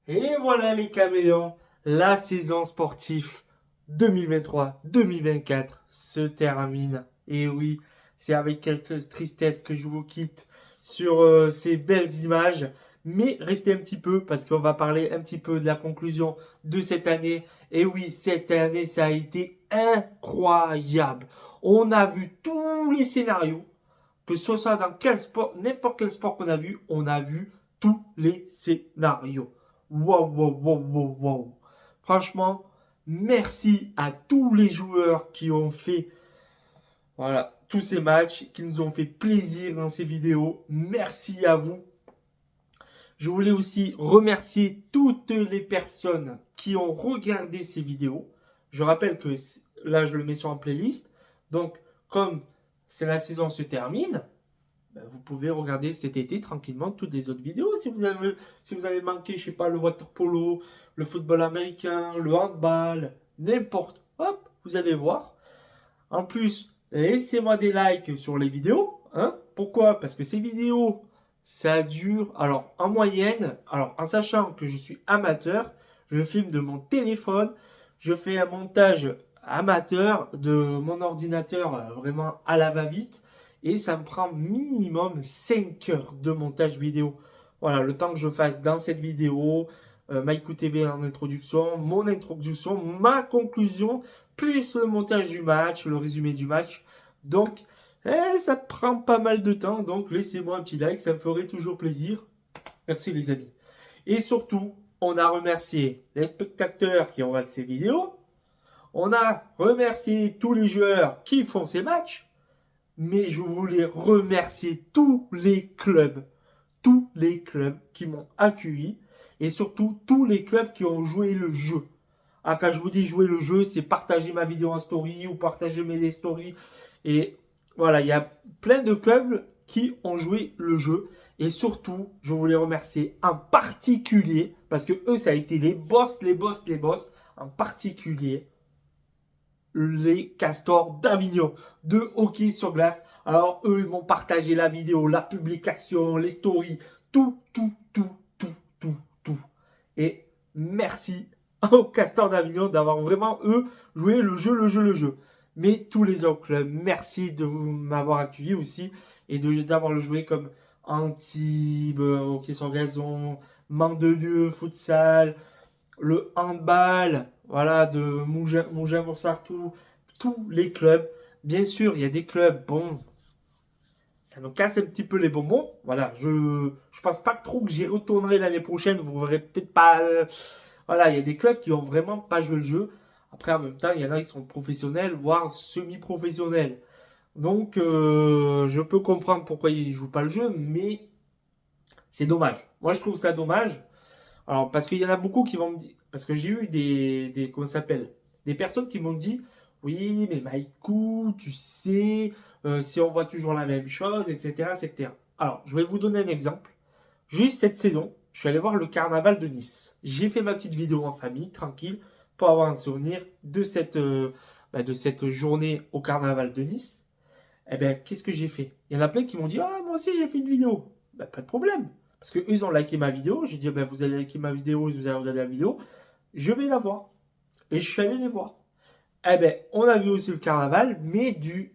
Et voilà les caméléons, la saison sportive 2023-2024 se termine. Et oui, c'est avec quelques tristesse que je vous quitte sur ces belles images. Mais restez un petit peu parce qu'on va parler un petit peu de la conclusion de cette année. Et oui, cette année, ça a été incroyable. On a vu tous les scénarios, que ce soit dans quel sport, n'importe quel sport qu'on a vu, on a vu tous les scénarios. Wow, wow, wow, wow, wow. Franchement, merci à tous les joueurs qui ont fait voilà, tous ces matchs, qui nous ont fait plaisir dans ces vidéos. Merci à vous. Je voulais aussi remercier toutes les personnes qui ont regardé ces vidéos. Je rappelle que là, je le mets sur un playlist. Donc, comme la saison se termine, ben, vous pouvez regarder cet été tranquillement toutes les autres vidéos. Si vous avez manqué, je sais pas, le water polo, le football américain, le handball, n'importe. Hop, vous allez voir. En plus, laissez-moi des likes sur les vidéos. Hein. Pourquoi? Parce que ces vidéos, ça dure, alors en moyenne, alors en sachant que je suis amateur, je filme de mon téléphone, je fais un montage amateur de mon ordinateur vraiment à la va-vite et ça me prend minimum 5 heures de montage vidéo. Voilà, le temps que je fasse dans cette vidéo, MyCou TV en introduction, mon introduction, ma conclusion, plus le montage du match, le résumé du match. Donc, ça prend pas mal de temps, donc laissez-moi un petit like, ça me ferait toujours plaisir. Merci les amis. Et surtout, on a remercié les spectateurs qui ont regardé ces vidéos. On a remercié tous les joueurs qui font ces matchs. Mais je voulais remercier tous les clubs qui m'ont accueilli et surtout tous les clubs qui ont joué le jeu. Ah, quand je vous dis jouer le jeu, c'est partager ma vidéo en story ou partager mes stories. Et voilà, il y a plein de clubs qui ont joué le jeu. Et surtout, je voulais remercier en particulier, parce que eux, ça a été les boss, les boss, les boss, en particulier, les Castors d'Avignon de hockey sur glace. Alors, eux, ils m'ont partagé la vidéo, la publication, les stories, tout, tout, tout, tout, tout, tout. Et merci aux Castors d'Avignon d'avoir vraiment, eux, joué le jeu, le jeu, le jeu. Mais tous les autres clubs, merci de m'avoir accueilli aussi et d'avoir le joué comme Antibes, hockey sur gazon, Mandelieu, futsal, le handball, voilà, de Mougin-Moursartou, tous les clubs. Bien sûr, il y a des clubs, bon, ça me casse un petit peu les bonbons. Voilà, je pense pas trop que j'y retournerai l'année prochaine. Vous verrez peut-être pas. Voilà, il y a des clubs qui ont vraiment pas joué le jeu. Après, en même temps, il y en a qui sont professionnels, voire semi-professionnels. Donc, je peux comprendre pourquoi ils jouent pas le jeu, mais c'est dommage. Moi, je trouve ça dommage. Alors, parce qu'il y en a beaucoup qui vont me dire. Parce que j'ai eu comment ça s'appelle? Des personnes qui m'ont dit, oui, mais Maïkou, tu sais, si on voit toujours la même chose, etc., etc. Alors, je vais vous donner un exemple. Juste cette saison, je suis allé voir le carnaval de Nice. J'ai fait ma petite vidéo en famille, tranquille, pour avoir un souvenir de cette journée au carnaval de Nice. Eh bien, qu'est-ce que j'ai fait? Il y en a plein qui m'ont dit, ah, moi aussi j'ai fait une vidéo. Ben, pas de problème. Parce que eux, ils ont liké ma vidéo. J'ai dit, ben, vous allez liker ma vidéo, vous allez regarder la vidéo. Je vais la voir. Et je suis allé les voir. Eh bien, on a vu aussi le carnaval, mais des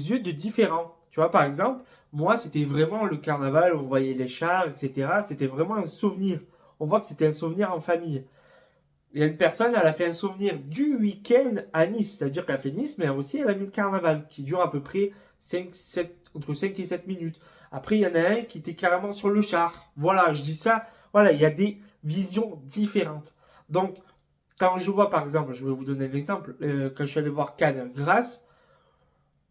yeux de différents. Tu vois, par exemple, moi, c'était vraiment le carnaval, on voyait les chars, etc. C'était vraiment un souvenir. On voit que c'était un souvenir en famille. Il y a une personne, elle a fait un souvenir du week-end à Nice. C'est-à-dire qu'elle a fait Nice, mais aussi elle a mis le carnaval, qui dure à peu près entre 5 et 7 minutes. Après, il y en a un qui était carrément sur le char. Voilà, je dis ça. Voilà, il y a des visions différentes. Donc, quand je vois, par exemple, je vais vous donner un exemple, quand je suis allé voir Cannes Grasse,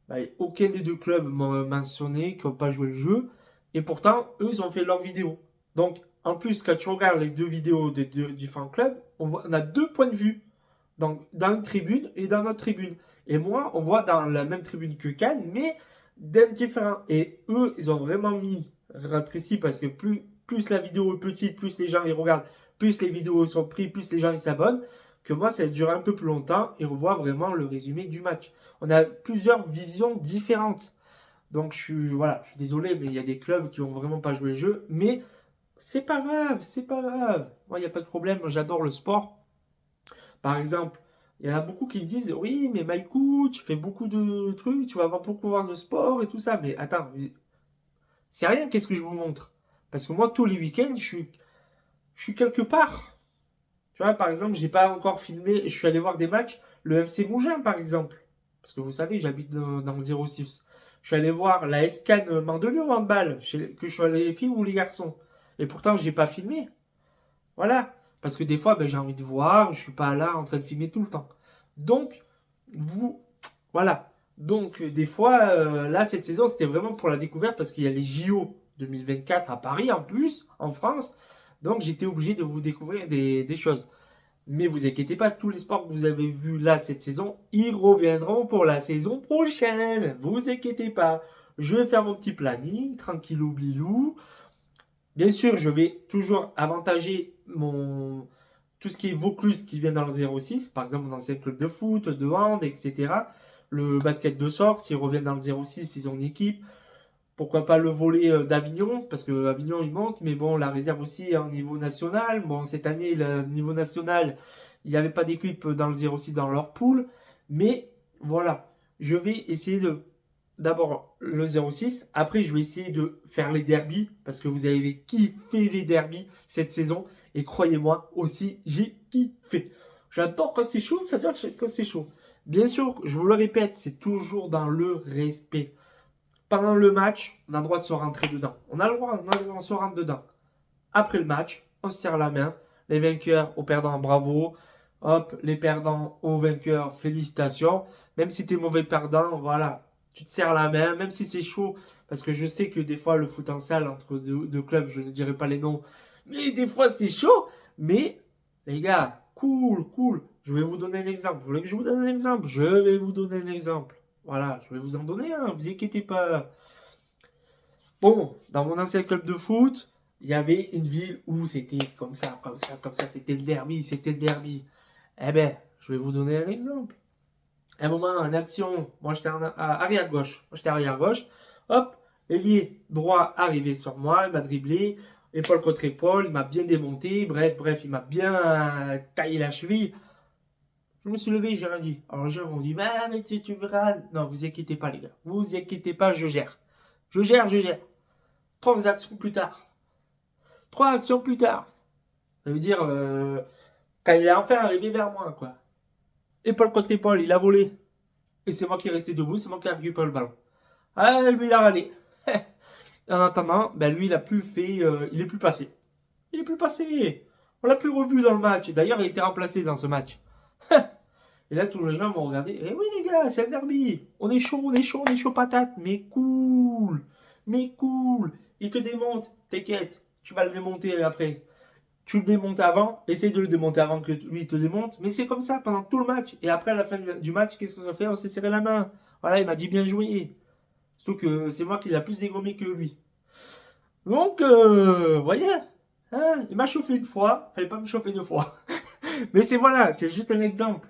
bah, aucun des deux clubs m'a mentionné qu'ils n'ont pas joué le jeu. Et pourtant, eux, ils ont fait leur vidéo. Donc, en plus, quand tu regardes les deux vidéos des deux différents clubs, on a deux points de vue. Donc, dans une tribune et dans notre tribune. Et moi, on voit dans la même tribune que Cannes, mais d'un différent. Et eux, ils ont vraiment mis rétréci parce que plus la vidéo est petite, plus les gens y regardent, plus les vidéos sont prises, plus les gens y s'abonnent. Que moi, ça dure un peu plus longtemps et on voit vraiment le résumé du match. On a plusieurs visions différentes. Donc, voilà, je suis désolé, mais il y a des clubs qui n'ont vraiment pas joué le jeu. Mais C'est pas grave, c'est pas grave. Moi, il n'y a pas de problème, j'adore le sport. Par exemple, il y en a beaucoup qui me disent, oui, mais Maïkou, tu fais beaucoup de trucs, tu vas avoir beaucoup voir de sport et tout ça. Mais attends, c'est rien, qu'est-ce que je vous montre? Parce que moi, tous les week-ends, je suis quelque part. Tu vois, par exemple, j'ai pas encore filmé, je suis allé voir des matchs, le FC Mougins, par exemple. Parce que vous savez, j'habite dans le 06. Je suis allé voir la SCAN Mandelieu en balle, que je sois les filles ou les garçons. Et pourtant, j'ai pas filmé. Voilà. Parce que des fois, ben, j'ai envie de voir, je suis pas là en train de filmer tout le temps. Donc, vous, voilà. Donc, des fois, là, cette saison, c'était vraiment pour la découverte parce qu'il y a les JO 2024 à Paris, en plus, en France. Donc, j'étais obligé de vous découvrir des choses. Mais vous inquiétez pas, tous les sports que vous avez vus là cette saison, ils reviendront pour la saison prochaine. Vous inquiétez pas. Je vais faire mon petit planning, tranquillou bilou. Bien sûr, je vais toujours avantager tout ce qui est Vaucluse qui vient dans le 06, par exemple mon ancien club de foot, de hand, etc. Le basket de sort, s'ils reviennent dans le 06, ils ont une équipe. Pourquoi pas le volley d'Avignon, parce que Avignon il monte, mais bon, la réserve aussi au niveau national. Bon, cette année, le niveau national, il n'y avait pas d'équipe dans le 06 dans leur poule. Mais voilà, je vais essayer de d'abord le 06. Après, je vais essayer de faire les derbies parce que vous avez kiffé les derbies cette saison. Et croyez-moi aussi, j'ai kiffé. J'adore quand c'est chaud, ça veut dire quand c'est chaud. Bien sûr, je vous le répète, c'est toujours dans le respect. Pendant le match, on a le droit de se rentrer dedans. On a le droit, on se rentre dedans. Après le match, on se serre la main. Les vainqueurs aux perdants, bravo. Hop, les perdants aux vainqueurs, félicitations. Même si tu es mauvais perdant, voilà, tu te serres la main, même si c'est chaud. Parce que je sais que des fois, le foot en salle entre deux clubs, je ne dirai pas les noms, mais des fois, c'est chaud. Mais, les gars, cool, cool. Je vais vous donner un exemple. Vous voulez que je vous donne un exemple? Je vais vous donner un exemple. Voilà, je vais vous en donner un, vous inquiétez pas. Bon, dans mon ancien club de foot, il y avait une ville où c'était comme ça, comme ça, comme ça, c'était le derby, c'était le derby. Eh ben, je vais vous donner un exemple. Un moment, en action, moi j'étais arrière gauche, moi j'étais arrière gauche, hop, ailier droit arrivé sur moi, il m'a dribblé, épaule contre épaule, il m'a bien démonté, bref, il m'a bien taillé la cheville. Je me suis levé, j'ai rien dit. Alors les gens m'ont dit, mais tu verras. Non, vous inquiétez pas les gars, vous inquiétez pas, je gère. Je gère, je gère. 3 actions plus tard. 3 actions plus tard. Ça veut dire, quand il est enfin arrivé vers moi, quoi. Épaule contre épaule, il a volé. Et c'est moi qui est resté debout, c'est moi qui ai récupéré le ballon. Ah, lui, il a râlé. En attendant, ben lui, il a plus fait, il est plus passé. Il est plus passé. On l'a plus revu dans le match. D'ailleurs, il a été remplacé dans ce match. Et là, tous les gens m'ont regardé. Eh oui, les gars, c'est un derby. On est chaud, on est chaud, on est chaud patate. Mais cool. Mais cool. Il te démonte. T'inquiète. Tu vas le démonter après. Tu le démontes avant. Essaye de le démonter avant que lui te démonte. Mais c'est comme ça pendant tout le match. Et après, à la fin du match, qu'est-ce qu'on a fait? On s'est serré la main. Voilà, il m'a dit bien joué. Sauf que c'est moi qui l'a plus dégommé que lui. Donc, vous voyez, hein, il m'a chauffé une fois. Fallait pas me chauffer 2 fois. Mais c'est voilà, c'est juste un exemple.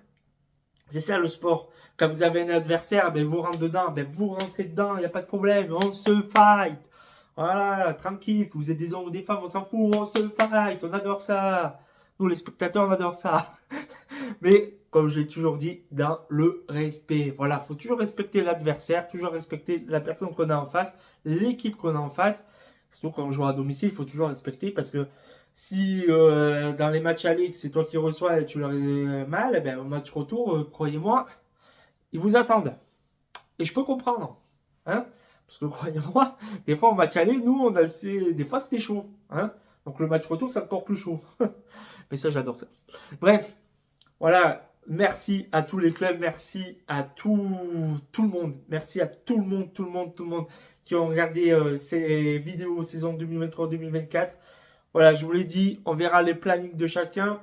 C'est ça le sport. Quand vous avez un adversaire, ben, vous rentrez dedans, ben, vous rentrez dedans, il n'y a pas de problème, on se fight. Voilà, tranquille, que vous êtes des hommes ou des femmes, on s'en fout, on se fight, on adore ça. Nous, les spectateurs, on adore ça. Mais, comme je l'ai toujours dit, dans le respect. Voilà, il faut toujours respecter l'adversaire, toujours respecter la personne qu'on a en face, l'équipe qu'on a en face. Surtout quand on joue à domicile, il faut toujours respecter parce que si dans les matchs allés, c'est toi qui reçois et tu leur es mal, eh ben, au match retour, croyez-moi, ils vous attendent. Et je peux comprendre. Hein, parce que croyez-moi, des fois au match aller, nous, des fois c'était chaud. Hein, donc le match retour, c'est encore plus chaud. Mais ça, j'adore ça. Bref, voilà. Merci à tous les clubs, merci à tout le monde. Merci à tout le monde, tout le monde qui ont regardé ces vidéos saison 2023-2024. Voilà, je vous l'ai dit, on verra les plannings de chacun,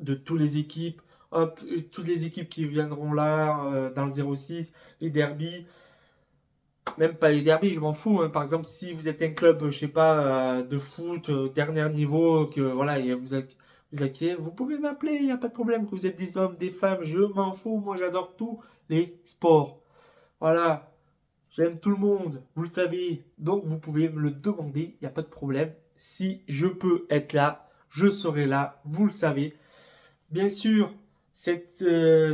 de toutes les équipes. Hop, toutes les équipes qui viendront là dans le 06, les derbies. Même pas les derbies, je m'en fous. Hein. Par exemple, si vous êtes un club, je sais pas, de foot, dernier niveau, que voilà, vous acquiez, vous pouvez m'appeler, il n'y a pas de problème. Que vous êtes des hommes, des femmes, je m'en fous. Moi, j'adore tous les sports. Voilà, j'aime tout le monde, vous le savez. Donc, vous pouvez me le demander, il n'y a pas de problème. Si je peux être là, je serai là, vous le savez. Bien sûr, cette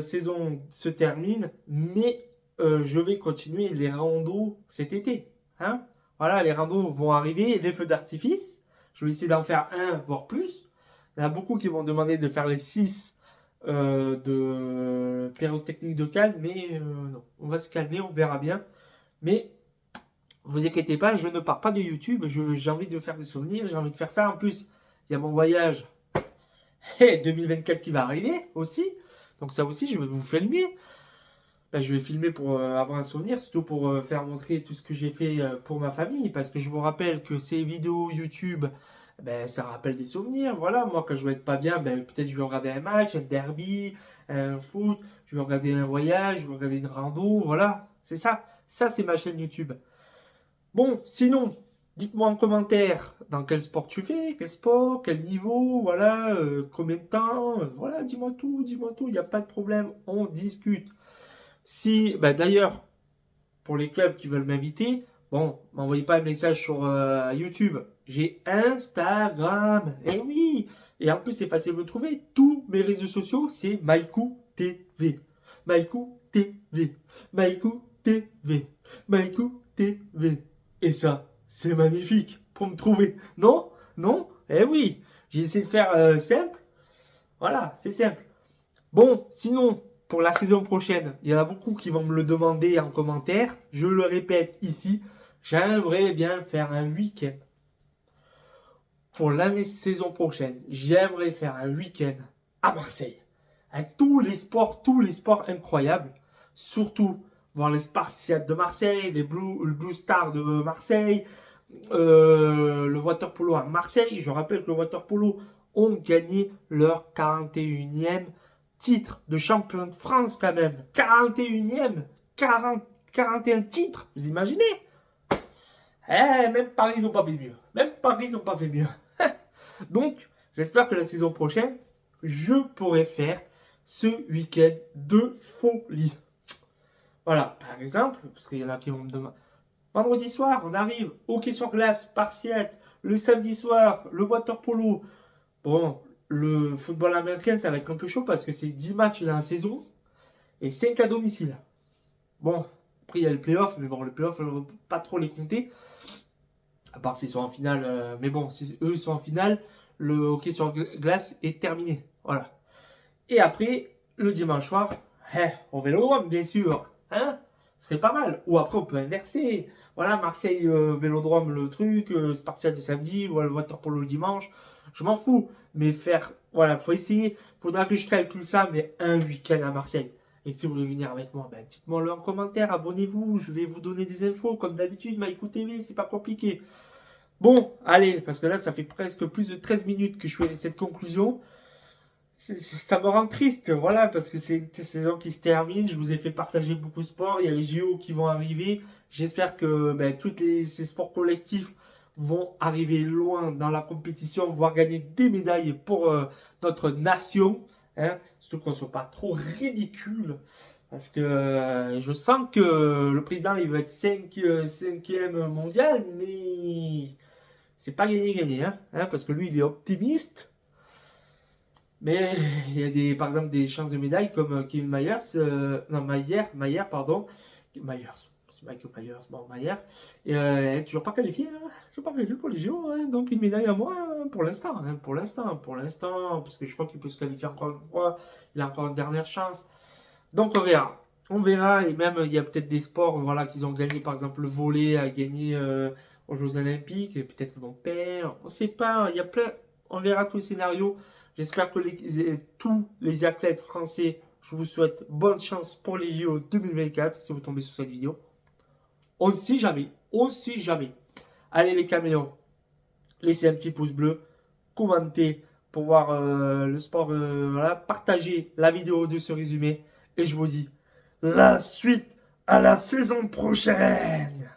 saison se termine, mais je vais continuer les randos cet été. Hein, voilà, les randos vont arriver, les feux d'artifice. Je vais essayer d'en faire un, voire plus. Il y en a beaucoup qui vont demander de faire les 6 de pyrotechnique de calme, mais non, on va se calmer, on verra bien. Mais vous inquiétez pas, je ne pars pas de YouTube, j'ai envie de faire des souvenirs, j'ai envie de faire ça. En plus, il y a mon voyage 2024 qui va arriver aussi. Donc ça aussi, je vais vous filmer. Ben, je vais filmer pour avoir un souvenir, surtout pour faire montrer tout ce que j'ai fait pour ma famille. Parce que je vous rappelle que ces vidéos YouTube, ben, ça rappelle des souvenirs. Voilà, moi quand je vais être pas bien, ben, peut-être je vais regarder un match, un derby, un foot, je vais regarder un voyage, je vais regarder une rando. Voilà, c'est ça. Ça, c'est ma chaîne YouTube. Bon, sinon, dites-moi en commentaire dans quel sport tu fais, quel sport, quel niveau, voilà, combien de temps, voilà, dis-moi tout, il n'y a pas de problème, on discute. Si, bah d'ailleurs, pour les clubs qui veulent m'inviter, bon, m'envoyez pas un message sur YouTube, j'ai Instagram, et oui, et en plus c'est facile de me trouver, tous mes réseaux sociaux, c'est Maikou TV, Maikou TV, Maikou TV, Maikou TV. Et ça, c'est magnifique pour me trouver. Non? Non? Eh oui, j'ai essayé de faire simple. Voilà, c'est simple. Bon, sinon, pour la saison prochaine, il y en a beaucoup qui vont me le demander en commentaire. Je le répète ici, j'aimerais bien faire un week-end. Pour l'année saison prochaine, j'aimerais faire un week-end à Marseille. Avec tous les sports incroyables. Surtout voir les Spartiates de Marseille, le Blue Star de Marseille, le water polo à Marseille. Je rappelle que le water polo ont gagné leur 41e titre de champion de France quand même. 41e 41 titres, vous imaginez? Même Paris, ils n'ont pas fait mieux. Même Paris, ils n'ont pas fait mieux. Donc, j'espère que la saison prochaine, je pourrai faire ce week-end de folie. Voilà, par exemple, parce qu'il y en a qui vont me demander. Vendredi soir, on arrive, hockey sur glace, Spartiate. Le samedi soir, le water polo. Bon, le football américain, ça va être un peu chaud parce que c'est 10 matchs dans la saison et 5 à domicile. Bon, après il y a le playoff, mais bon, le playoff, on ne va pas trop les compter. À part s'ils sont en finale. Mais bon, si eux sont en finale, le hockey sur glace est terminé. Voilà. Et après, le dimanche soir, au Vélodrome, bien sûr. Hein, ce serait pas mal. Ou après, on peut inverser. Voilà, Marseille, Vélodrome, le truc, Spartiate le samedi, voilà, le water polo le dimanche. Je m'en fous. Mais faire, voilà, faut essayer. Faudra que je calcule ça, mais un week-end à Marseille. Et si vous voulez venir avec moi, ben, dites-moi le en commentaire, abonnez-vous, je vais vous donner des infos. Comme d'habitude, Maikou TV, c'est pas compliqué. Bon, allez, parce que là, ça fait presque plus de 13 minutes que je fais cette conclusion. Ça me rend triste, voilà, parce que c'est une saison qui se termine. Je vous ai fait partager beaucoup de sports. Il y a les JO qui vont arriver. J'espère que ben, ces sports collectifs vont arriver loin dans la compétition, voire gagner des médailles pour notre nation. Hein, surtout qu'on ne soit pas trop ridicule. Parce que je sens que le président il veut être 5e mondial, mais c'est pas gagné, hein, parce que lui il est optimiste. Mais il y a par exemple des chances de médaille comme Kevin Myers, non Mayer, pardon, Myers, c'est Michael Myers, bon Mayer, et toujours pas qualifié, hein, toujours pas qualifié pour les JO, hein, donc une médaille à moi pour l'instant, hein, pour l'instant, parce que je crois qu'il peut se qualifier encore une fois, il a encore une dernière chance, donc on verra, et même il y a peut-être des sports, voilà, qu'ils ont gagné, par exemple le volley a gagné aux Jeux Olympiques, et peut-être qu'ils vont perdre, on sait pas, il y a plein, on verra tous les scénarios. J'espère que tous les athlètes français, je vous souhaite bonne chance pour les JO 2024 si vous tombez sur cette vidéo. On ne sait jamais, Allez les caméléons, laissez un petit pouce bleu, commentez pour voir le sport, voilà, partagez la vidéo de ce résumé. Et je vous dis la suite à la saison prochaine.